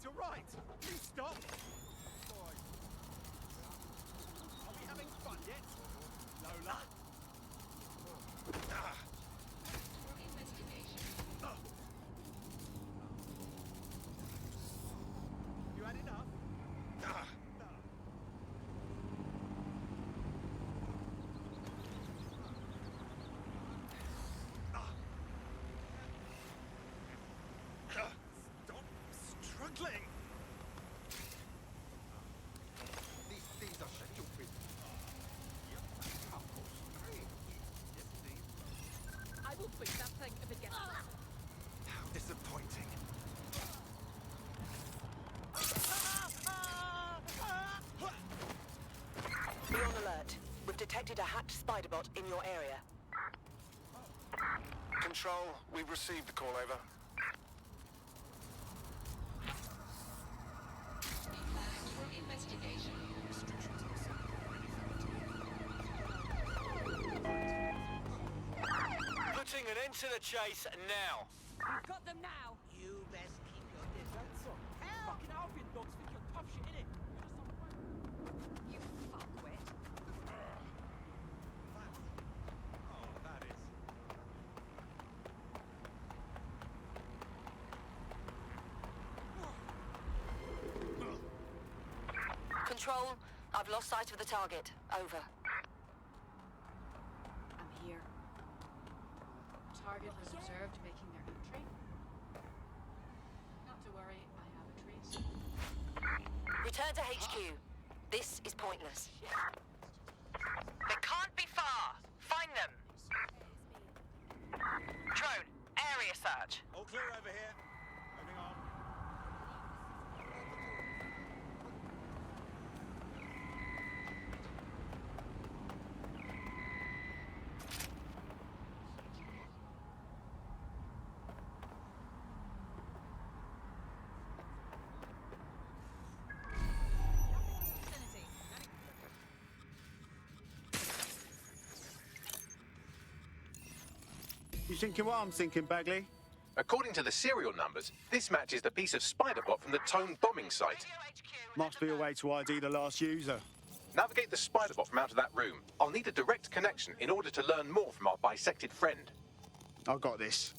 you're right. Please stop. Boy. Are we having fun yet? Lola? You had enough? Stop struggling. These are scheduled for. Of course. Great. Yes, please. I will push that thing if it gets. How disappointing. Be on alert. We've detected a hatched spider bot in your area. Control, we've received the call, over. Putting an end to the chase now. I've got them now. You best keep your distance. Fucking Albion dogs think you're tough shit, innit? You fuckwit. That is. Control, I've lost sight of the target. Over. I'm here. Target was observed making their entry. Not to worry, I have a trace. Return to HQ. This is pointless. They can't be far. Find them. Drone, area search. All clear over here. Moving on. Vicinity. You thinking what I'm thinking, Bagley? According to the serial numbers, this matches the piece of Spiderbot from the Tone bombing site. Must be a way to ID the last user. Navigate the Spiderbot from out of that room. I'll need a direct connection in order to learn more from our bisected friend. I got this.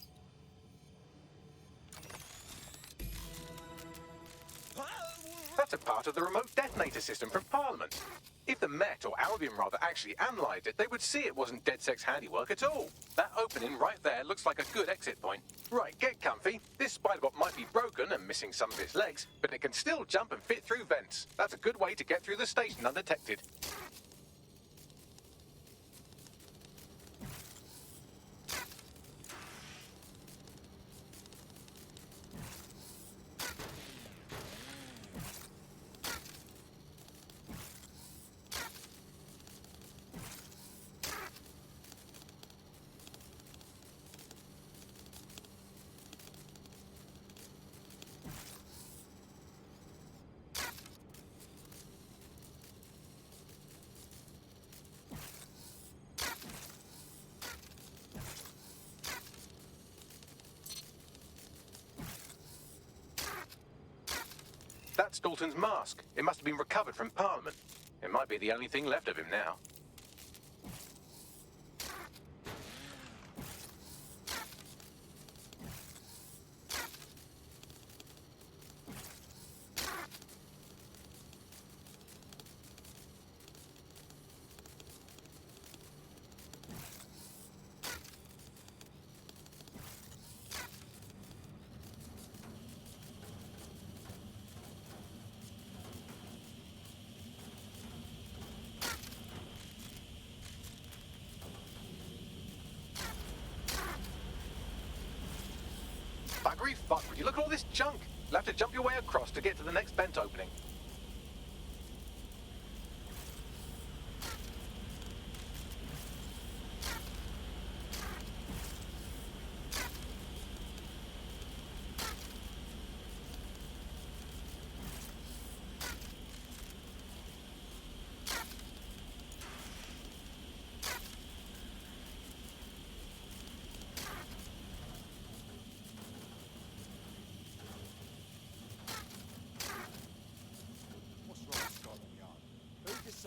That's a part of the remote detonator system from Parliament. If the Met, or Albion rather, actually analysed it, they would see it wasn't DedSec's handiwork at all. That opening right there looks like a good exit point. Right, get comfy. This Spiderbot might be broken and missing some of its legs, but it can still jump and fit through vents. That's a good way to get through the station undetected. That's Dalton's mask. It must have been recovered from Parliament. It might be the only thing left of him now. Buggery fuck, would you look at all this junk? You'll have to jump your way across to get to the next vent opening.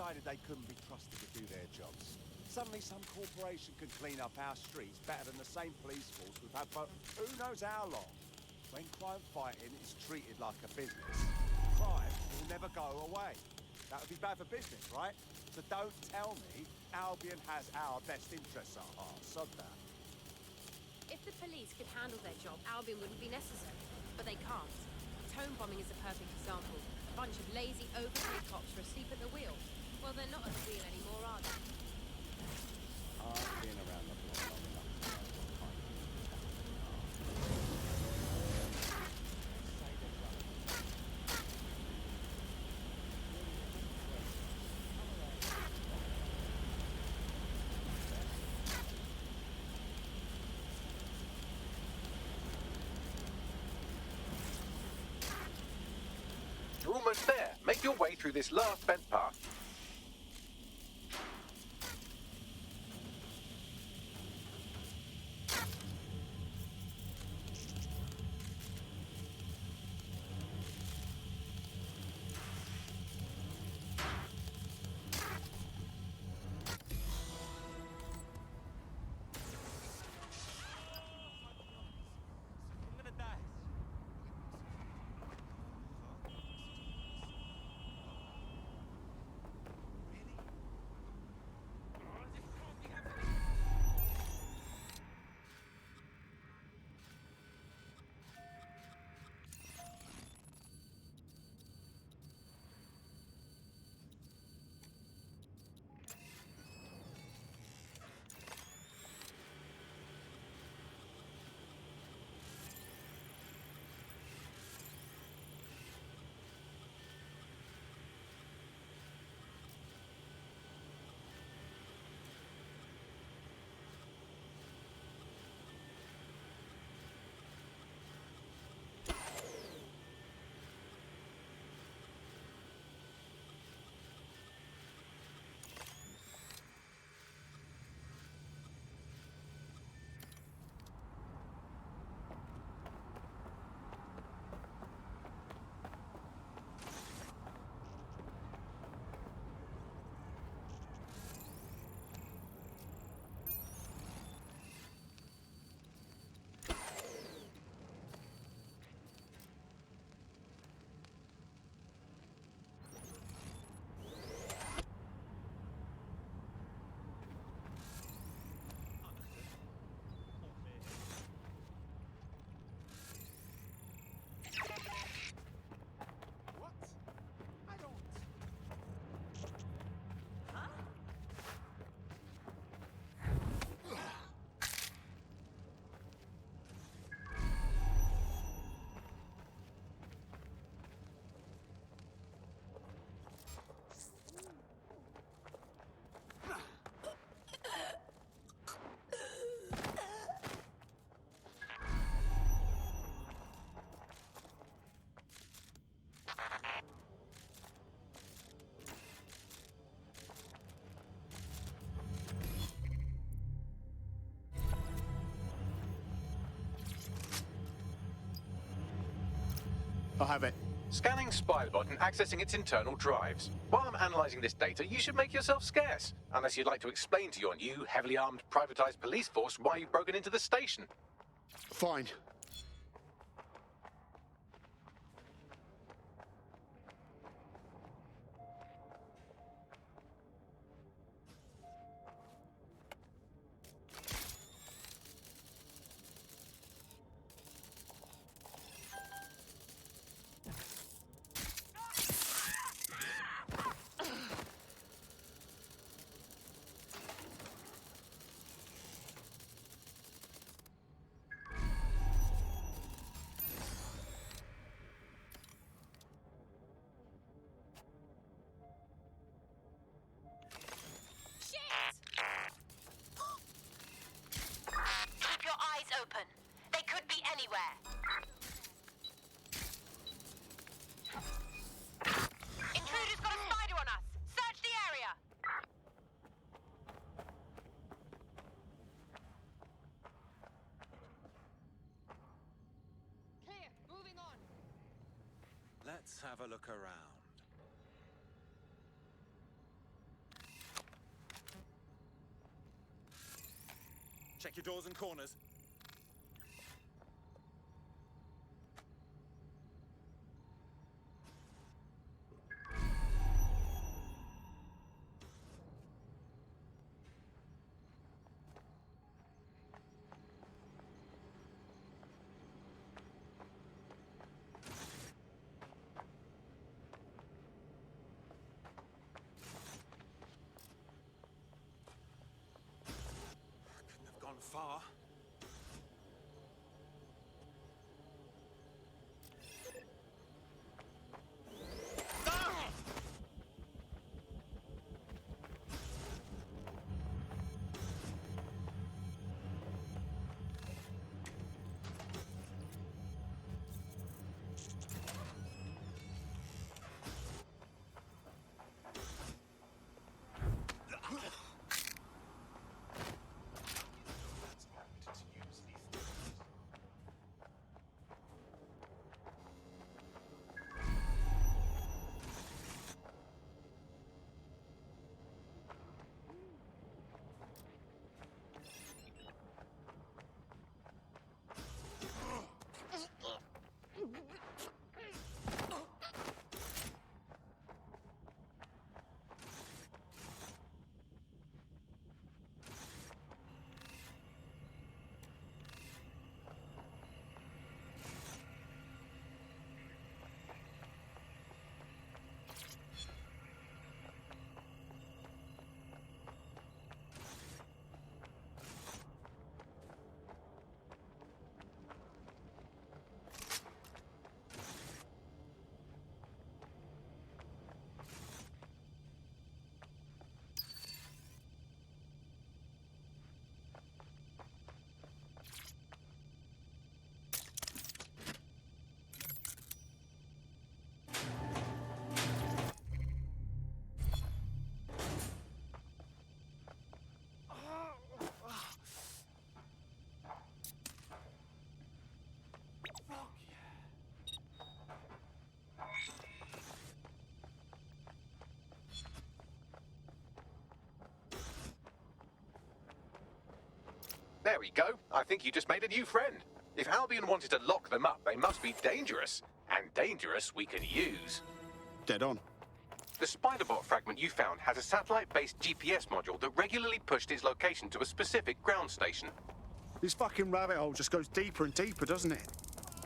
decided they couldn't be trusted to do their jobs. Suddenly some corporation can clean up our streets better than the same police force we've had for who knows how long. When crime fighting is treated like a business, crime will never go away. That would be bad for business, right? So don't tell me Albion has our best interests at heart. Sod that. If the police could handle their job, Albion wouldn't be necessary. But they can't. Tone bombing is a perfect example. A bunch of lazy, overpaid cops are asleep at the wheel. Well, they're not at the wheel anymore, are they? I've been around the block long enough to know what kind of You're almost there. Make your way through this last vent path. I'm gonna die. What? I don't... I have it. Scanning Spybot and accessing its internal drives. While I'm analysing this data, you should make yourself scarce. Unless you'd like to explain to your new, heavily armed, privatised police force why you've broken into the station. Fine. Keep your eyes open. They could be anywhere. Intruder's got a spider on us. Search the area. Clear. Moving on. Let's have a look around. Check your doors and corners. Couldn't have gone far. There we go. I think you just made a new friend. If Albion wanted to lock them up, they must be dangerous. And dangerous we can use. Dead on. The Spiderbot fragment you found has a satellite-based GPS module that regularly pushed its location to a specific ground station. This fucking rabbit hole just goes deeper and deeper, doesn't it?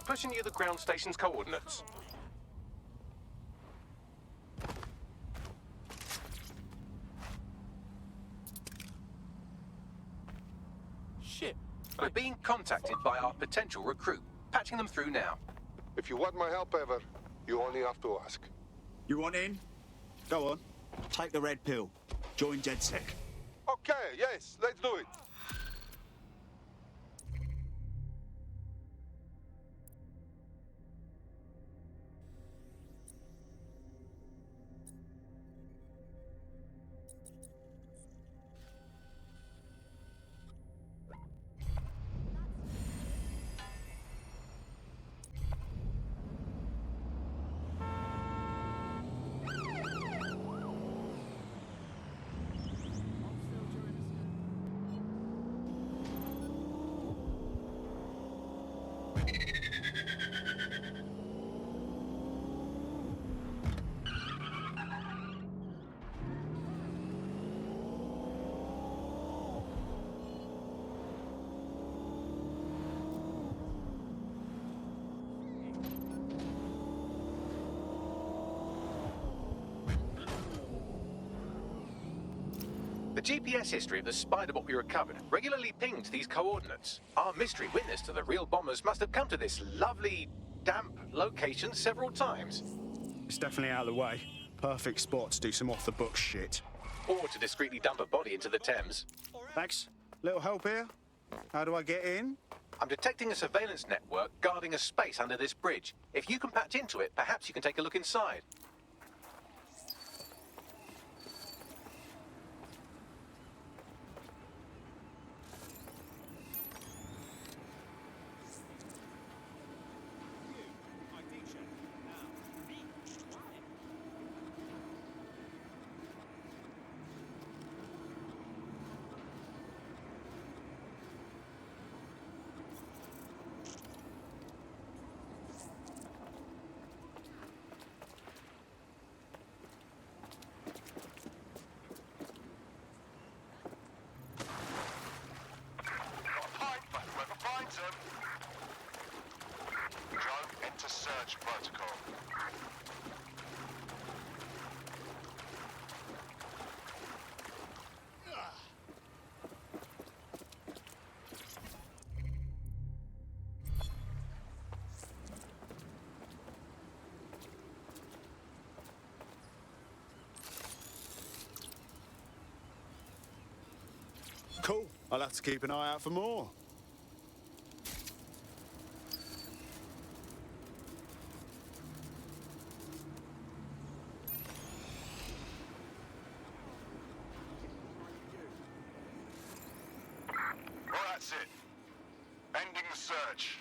Pushing you the ground station's coordinates. Shit. We're being contacted by our potential recruit. Patching them through now. If you want my help ever, you only have to ask. You want in? Go on. Take the red pill. Join DedSec. Okay, yes, let's do it. The GPS history of the Spiderbot we recovered regularly pinged these coordinates. Our mystery witness to the real bombers must have come to this lovely, damp location several times. It's definitely out of the way. Perfect spot to do some off-the-books shit. Or to discreetly dump a body into the Thames. Max, little help here? How do I get in? I'm detecting a surveillance network guarding a space under this bridge. If you can patch into it, perhaps you can take a look inside. search protocol. Cool. I'll have to keep an eye out for more. Well, that's it. Ending the search.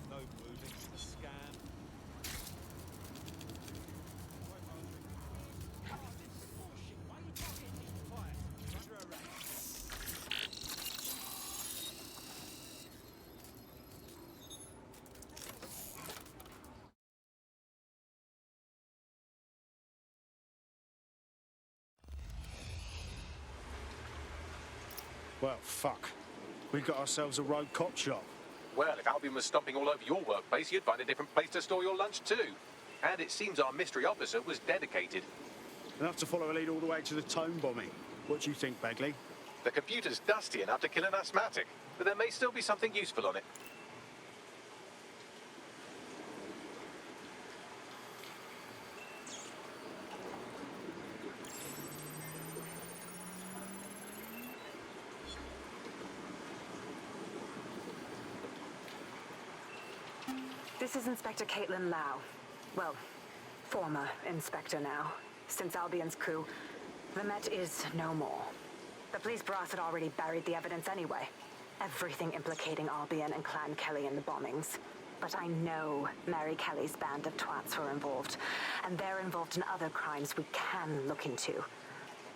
No moving, just a scan. Well, fuck. We got ourselves a rogue cop shop. Well, if Albion was stomping all over your workplace, you'd find a different place to store your lunch too. And it seems our mystery officer was dedicated. Enough to follow a lead all the way to the Tone bombing. What do you think, Bagley? The computer's dusty enough to kill an asthmatic, but there may still be something useful on it. This is Inspector Caitlin Lau. Well, former inspector now. Since Albion's coup, the Met is no more. The police brass had already buried the evidence anyway. Everything implicating Albion and Clan Kelly in the bombings. But I know Mary Kelly's band of twats were involved, and they're involved in other crimes we can look into.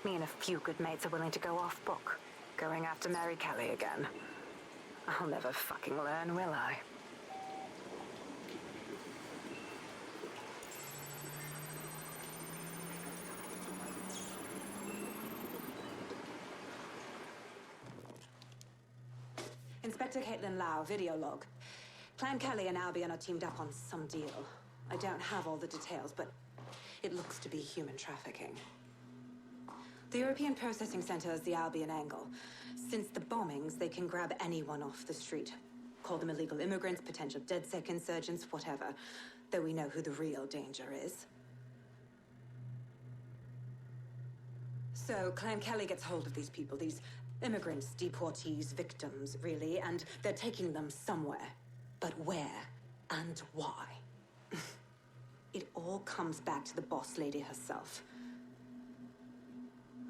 Me and a few good mates are willing to go off book, going after Mary Kelly again. I'll never fucking learn, will I? Inspector Caitlin Lau, video log. Clan Kelly and Albion are teamed up on some deal. I don't have all the details, but it looks to be human trafficking. The European Processing Center is the Albion angle. Since the bombings, they can grab anyone off the street. Call them illegal immigrants, potential DedSec insurgents, whatever. Though we know who the real danger is. So, Clan Kelly gets hold of these people, these immigrants, deportees, victims, really, and they're taking them somewhere. But where and why? It all comes back to the boss lady herself.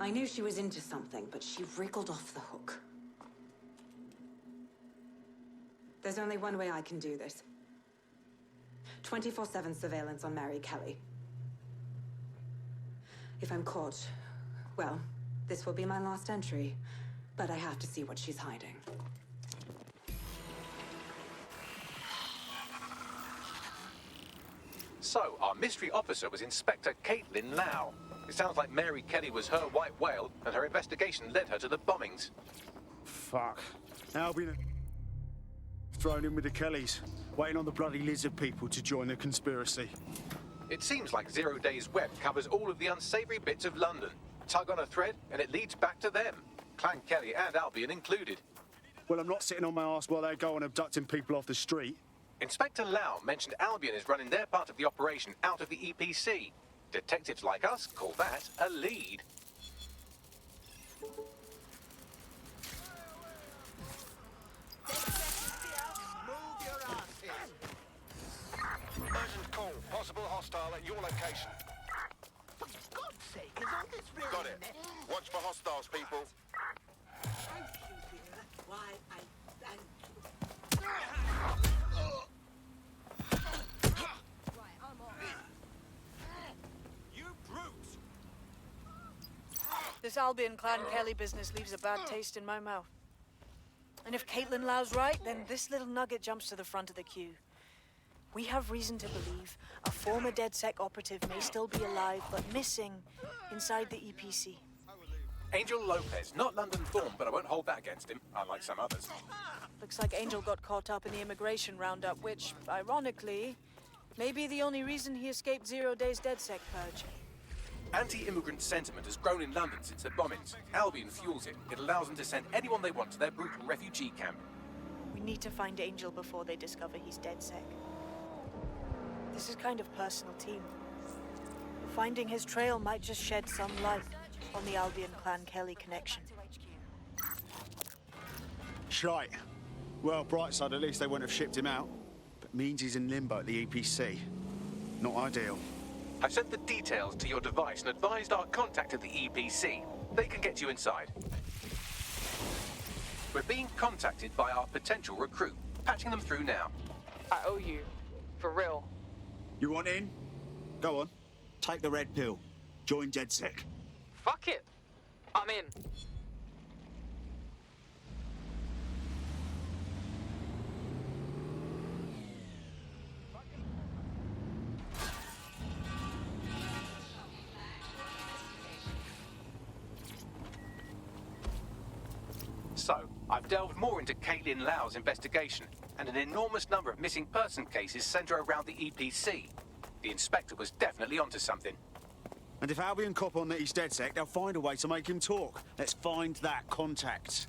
I knew she was into something, but she wriggled off the hook. There's only one way I can do this. 24/7 surveillance on Mary Kelly. If I'm caught, well, this will be my last entry. But I have to see what she's hiding. So, our mystery officer was Inspector Caitlin Lau. It sounds like Mary Kelly was her white whale, and her investigation led her to the bombings. Fuck. Albion thrown in with the Kellys, waiting on the bloody lizard people to join the conspiracy. It seems like Zero Days Web covers all of the unsavory bits of London. Tug on a thread, and it leads back to them. Clan Kelly and Albion included. Well, I'm not sitting on my ass while they go on abducting people off the street. Inspector Lau mentioned Albion is running their part of the operation out of the EPC. Detectives like us call that a lead. Move your ass. Watch for hostiles, people. Thank you, dear. Why, I thank you. Right, I'm on. You brute! This Albion Clan Kelly business leaves a bad taste in my mouth. And if Caitlin Lau's right, then this little nugget jumps to the front of the queue. We have reason to believe a former DedSec operative may still be alive, but missing inside the EPC. Angel Lopez, not London Thorn, but I won't hold that against him, unlike some others. Looks like Angel got caught up in the immigration roundup, which, ironically, may be the only reason he escaped 0 days DedSec purge. Anti-immigrant sentiment has grown in London since the bombings. Albion fuels it. It allows them to send anyone they want to their brutal refugee camp. We need to find Angel before they discover he's DedSec. This is kind of personal team. Finding his trail might just shed some light on the Albion Clan Kelly connection. Shite. Well, bright side, at least they wouldn't have shipped him out. But means he's in limbo at the EPC. Not ideal. I've sent the details to your device and advised our contact at the EPC. They can get you inside. We're being contacted by our potential recruit. Patching them through now. I owe you. For real. You want in? Go on. Take the red pill. Join DedSec. Fuck it. I'm in. So, I've delved more into Caitlin Lau's investigation, and an enormous number of missing person cases center around the EPC. The inspector was definitely onto something. And if Albion cop on that he's DedSec, they'll find a way to make him talk. Let's find that contact.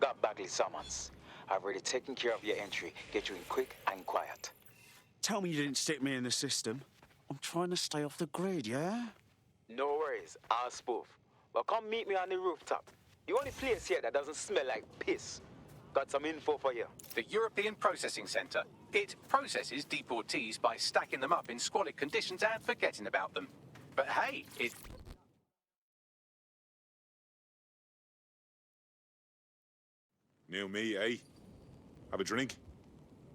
Got Bagley summons. I've already taken care of your entry. Get you in quick and quiet. Tell me you didn't stick me in the system. I'm trying to stay off the grid, yeah? No worries, I'll spoof. Well, come meet me on the rooftop. The only place here that doesn't smell like piss. Got some info for you. The European Processing Centre. It processes deportees by stacking them up in squalid conditions and forgetting about them. But hey, it... New me, eh? Have a drink?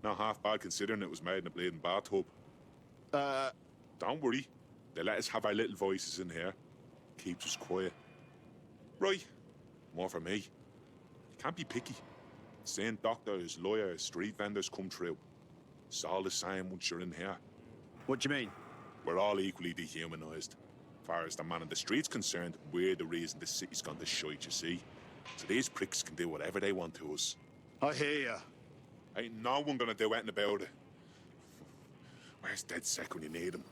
Not half bad considering it was made in a bleeding bathtub. Don't worry. They let us have our little voices in here. Keeps us quiet. Right. More for me. You can't be picky. Seeing doctors, lawyers, street vendors come through. It's all the same once you're in here. What do you mean? We're all equally dehumanized. As far as the man on the street's concerned, we're the reason the city's gone to shite, you see. So these pricks can do whatever they want to us. I hear ya. Ain't no one gonna do anything about it. Where's DedSec when you need him?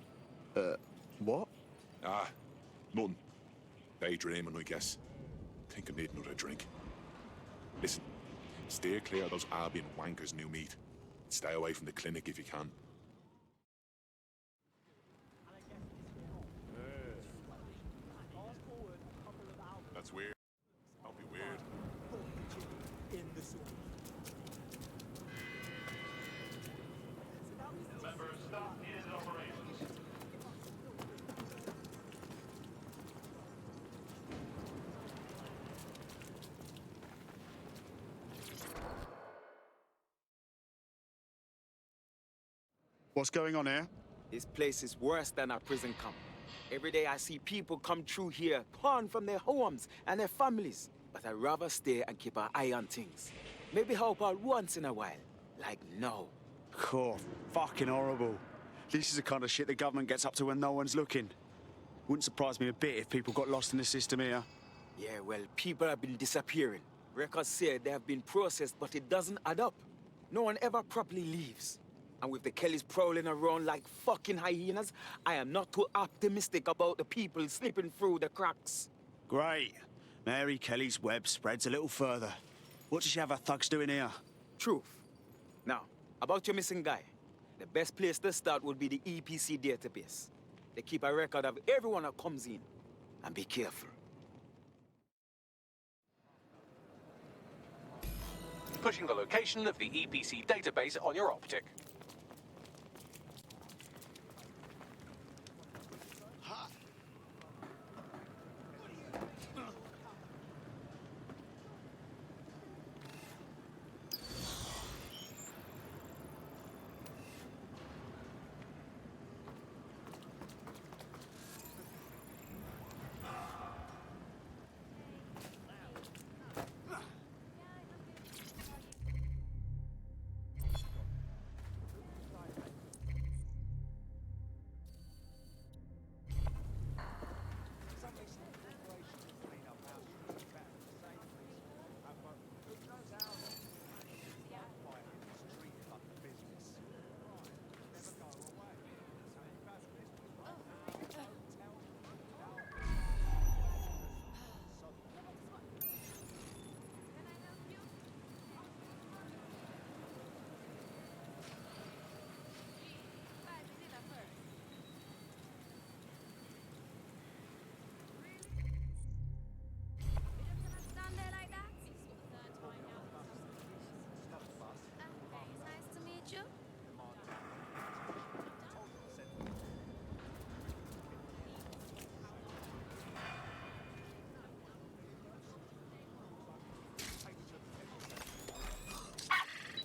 What? Ah, nothing. Daydreaming, I guess. Think I need another drink. Listen, steer clear of those Albion wankers' new meat. Stay away from the clinic if you can. That's weird. Don't be weird. In the sewer. What's going on here? This place is worse than a prison camp. Every day I see people come through here, torn from their homes and their families. But I'd rather stay and keep an eye on things. Maybe help out once in a while. Like now. Oh, fucking horrible. This is the kind of shit the government gets up to when no one's looking. Wouldn't surprise me a bit if people got lost in the system here. Yeah, well, people have been disappearing. Records say they have been processed, but it doesn't add up. No one ever properly leaves. And with the Kellys prowling around like fucking hyenas, I am not too optimistic about the people slipping through the cracks. Great. Mary Kelly's web spreads a little further. What does she have her thugs doing here? Truth. Now, about your missing guy. The best place to start would be the EPC database. They keep a record of everyone that comes in. And be careful. Pushing the location of the EPC database on your optic.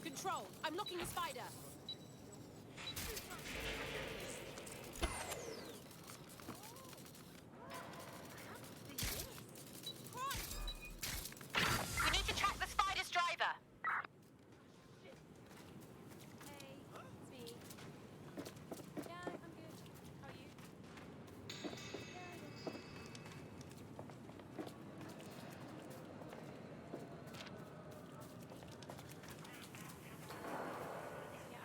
Control, I'm locking the spider. We need to track the spider's driver. Hey, it's me. Yeah, I'm good. How are you? Yeah,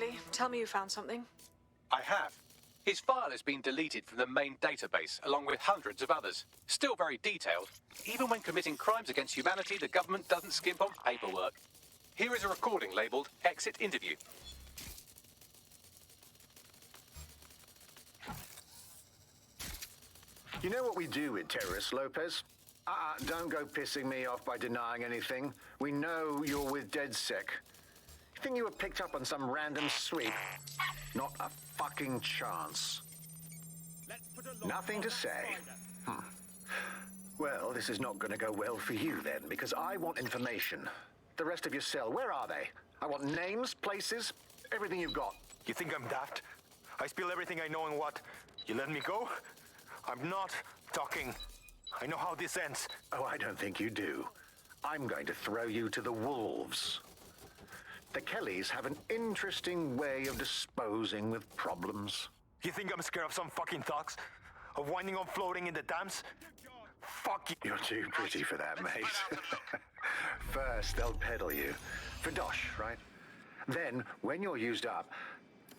quickly. Tell me you found something. I have. His file has been deleted from the main database, along with hundreds of others. Still very detailed. Even when committing crimes against humanity, the government doesn't skimp on paperwork. Here is a recording labelled Exit Interview. You know what we do with terrorists, Lopez? Don't go pissing me off by denying anything. We know you're with DedSec. You think you were picked up on some random sweep? Not a fucking chance. Nothing to say. Well, this is not going to go well for you then, because I want information. The rest of your cell, where are they? I want names, places, everything you've got. You think I'm daft? I spill everything I know and what? You let me go? I'm not talking. I know how this ends. Oh, I don't think you do. I'm going to throw you to the wolves. The Kellys have an interesting way of disposing with problems. You think I'm scared of some fucking thugs? Of winding up floating in the dams? Fuck you. You're too pretty for that, mate. First, they'll peddle you. For dosh, right? Then, when you're used up,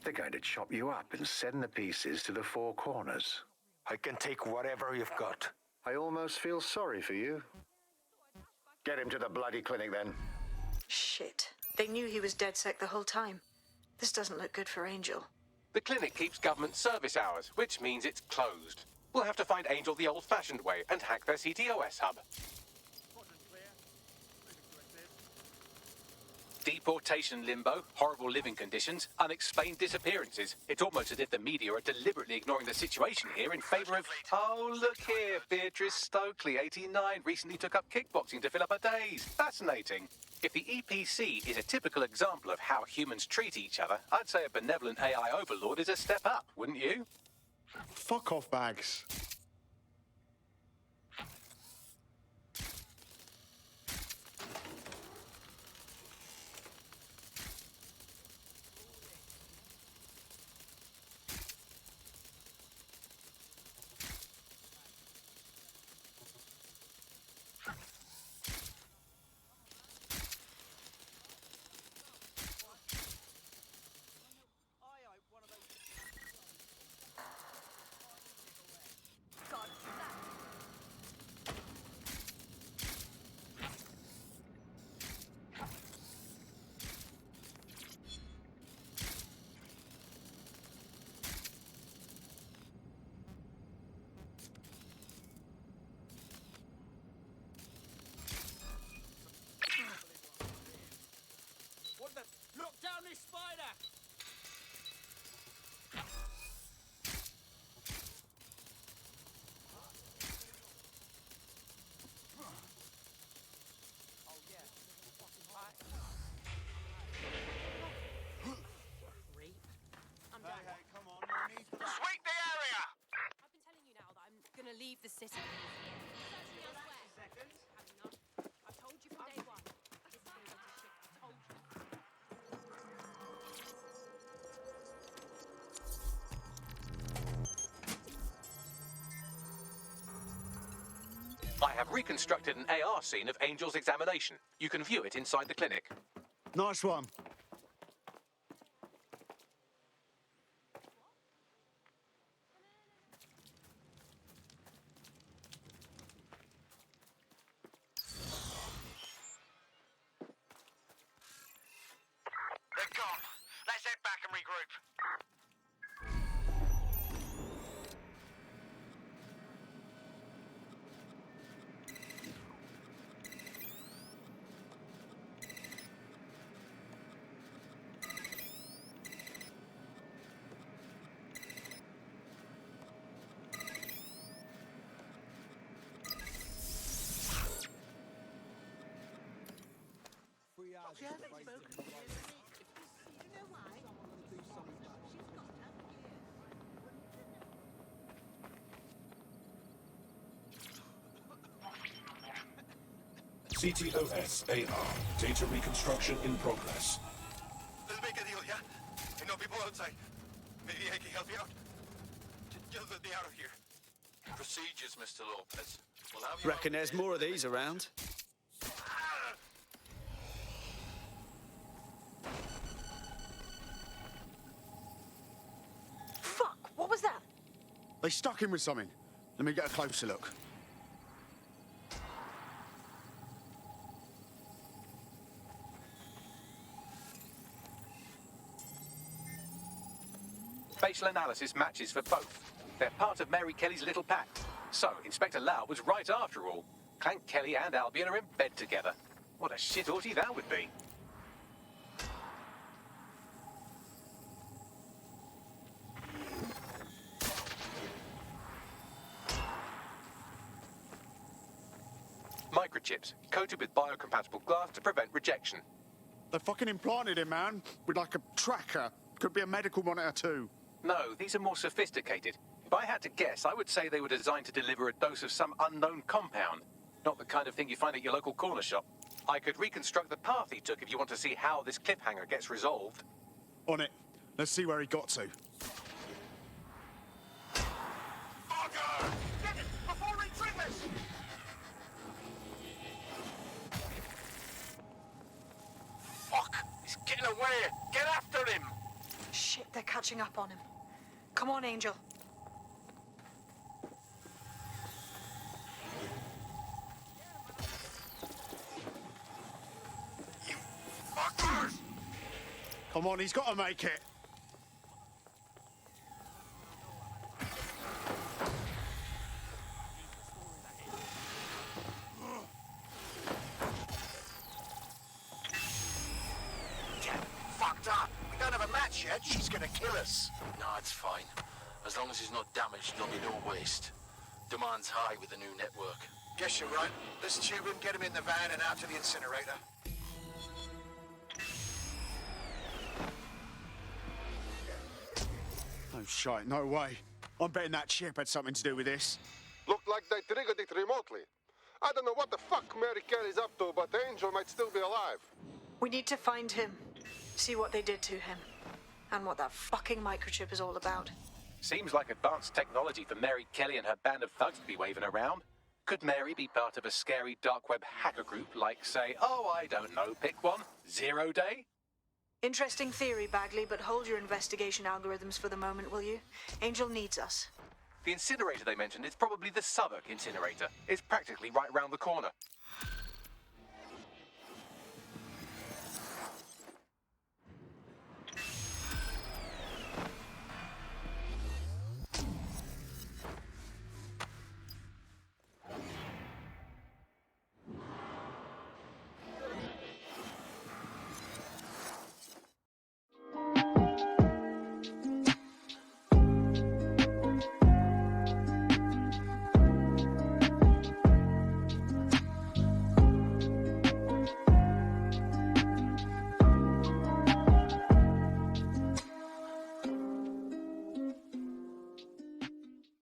they're going to chop you up and send the pieces to the Four Corners. I can take whatever you've got. I almost feel sorry for you. Get him to the bloody clinic, then. Shit. They knew he was DedSec the whole time. This doesn't look good for Angel. The clinic keeps government service hours, which means it's closed. We'll have to find Angel the old-fashioned way and hack their CTOS hub. Deportation limbo, horrible living conditions, unexplained disappearances. It's almost as if the media are deliberately ignoring the situation here in favour of... Oh, look here, Beatrice Stokely, 89, recently took up kickboxing to fill up her days. Fascinating. If the EPC is a typical example of how humans treat each other, I'd say a benevolent AI overlord is a step up, wouldn't you? Fuck off, Bags. Look down this spider! I'm done. Hey, come on, I need that. Sweep the area! I've been telling you now that I'm gonna leave the city. Searching elsewhere. Have you not? I've told you from day one. This is gonna go to shit. I told you. I have reconstructed an AR scene of Angel's examination. You can view it inside the clinic. Nice one. They're gone. Let's head back and regroup. CTOS AR. Data reconstruction in progress. Let's make a deal, yeah? I know people outside. Maybe I can help you out. Just let me out of here. Procedures, Mr. Lopez. We'll have you Reckon there's more of these around. They stuck him with something. Let me get a closer look. Facial analysis matches for both. They're part of Mary Kelly's little pact. So, Inspector Lau was right after all. Clank Kelly and Albion are in bed together. What a shit orgy that would be. Microchips, coated with biocompatible glass to prevent rejection. They fucking implanted him, man, with like a tracker. Could be a medical monitor too. No, these are more sophisticated. If I had to guess, I would say they were designed to deliver a dose of some unknown compound. Not the kind of thing you find at your local corner shop. I could reconstruct the path he took if you want to see how this cliffhanger gets resolved. On it. Let's see where he got to. Bugger! Get it before he triggers! Fuck! He's getting away! Get after him! Shit, they're catching up on him. Come on, Angel. You fuckers! Come on, he's got to make it. Fucked up. We don't have a match yet. She's gonna kill us. No, it's fine. As long as he's not damaged, there'll be no waste. Demand's high with the new network. Guess you're right. Let's tube him, get him in the van and out to the incinerator. Oh, shite, no way. I'm betting that chip had something to do with this. Looked like they triggered it remotely. I don't know what the fuck Mary Kelly's up to, but Angel might still be alive. We need to find him, see what they did to him, and what that fucking microchip is all about. Seems like advanced technology for Mary Kelly and her band of thugs to be waving around. Could Mary be part of a scary dark web hacker group like, say, oh, I don't know, pick one, Zero Day? Interesting theory, Bagley, but hold your investigation algorithms for the moment, will you? Angel needs us. The incinerator they mentioned is probably the Southwark incinerator. It's practically right round the corner.